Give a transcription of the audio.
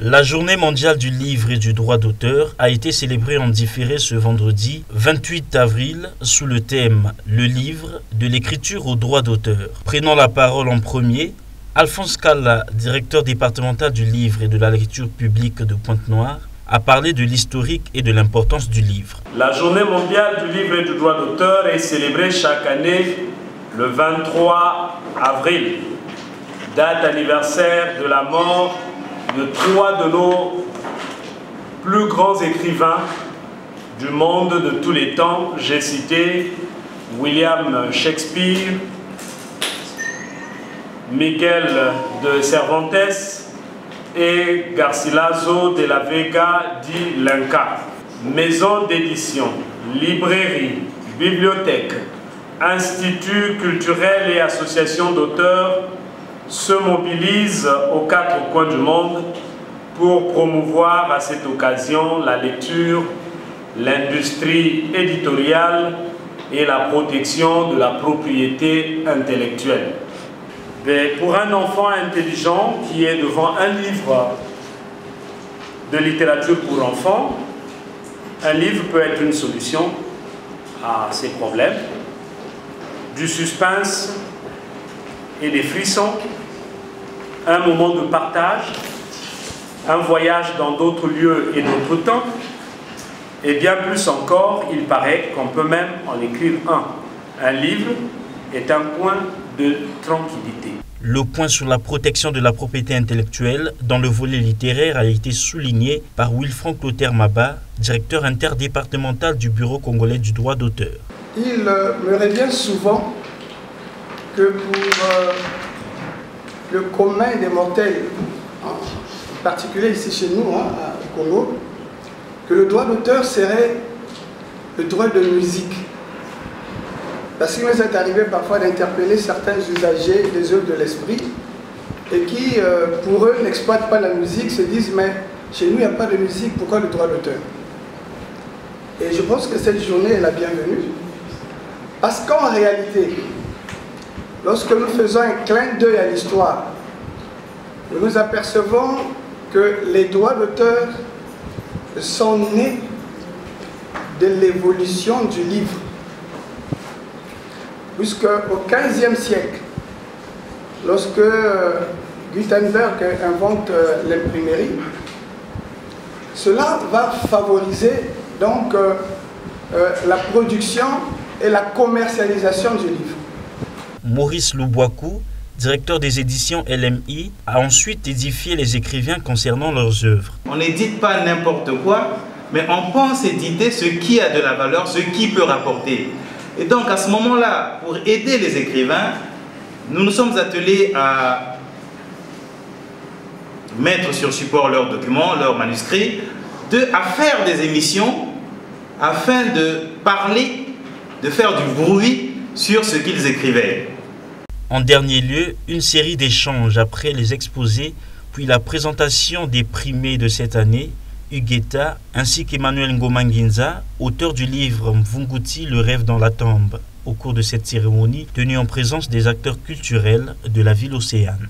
La journée mondiale du livre et du droit d'auteur a été célébrée en différé ce vendredi 28 avril sous le thème « Le livre, de l'écriture au droit d'auteur ». Prenant la parole en premier, Alphonse Kalla, directeur départemental du livre et de la lecture publique de Pointe-Noire, a parlé de l'historique et de l'importance du livre. La journée mondiale du livre et du droit d'auteur est célébrée chaque année le 23 avril, date anniversaire de la mort de trois de nos plus grands écrivains du monde de tous les temps. J'ai cité William Shakespeare, Miguel de Cervantes et Garcilaso de la Vega dit l'Inca. Maisons d'édition, librairies, bibliothèques, instituts culturels et associations d'auteurs se mobilisent aux quatre coins du monde pour promouvoir à cette occasion la lecture, l'industrie éditoriale et la protection de la propriété intellectuelle. Mais pour un enfant intelligent qui est devant un livre de littérature pour enfants, un livre peut être une solution à ces problèmes, du suspense et des frissons, un moment de partage, un voyage dans d'autres lieux et d'autres temps, et bien plus encore, il paraît qu'on peut même en écrire un. Un livre est un point de tranquillité. Le point sur la protection de la propriété intellectuelle dans le volet littéraire a été souligné par Wilfranc Clotaire Maba, directeur interdépartemental du Bureau congolais du droit d'auteur. Il me revient souvent que pour le commun des mortels, en particulier ici chez nous, au Congo, que le droit d'auteur serait le droit de musique. Parce qu'il nous est arrivé parfois d'interpeller certains usagers des œuvres de l'esprit et qui, pour eux, n'exploitent pas la musique, se disent « mais chez nous, il n'y a pas de musique, pourquoi le droit d'auteur ?» Et je pense que cette journée est la bienvenue, parce qu'en réalité, lorsque nous faisons un clin d'œil à l'histoire, nous nous apercevons que les droits d'auteur sont nés de l'évolution du livre. Puisque au XVe siècle, lorsque Gutenberg invente l'imprimerie, cela va favoriser donc la production et la commercialisation du livre. Maurice Loubouakou, directeur des éditions LMI, a ensuite édifié les écrivains concernant leurs œuvres. On n'édite pas n'importe quoi, mais on pense éditer ce qui a de la valeur, ce qui peut rapporter. Et donc à ce moment-là, pour aider les écrivains, nous nous sommes attelés à mettre sur support leurs documents, leurs manuscrits, à faire des émissions afin de parler, de faire du bruit sur ce qu'ils écrivaient. En dernier lieu, une série d'échanges après les exposés, puis la présentation des primés de cette année, Hugueta, ainsi qu'Emmanuel Ngomanginza, auteur du livre Mvunguti, le rêve dans la tombe, au cours de cette cérémonie tenue en présence des acteurs culturels de la ville océane.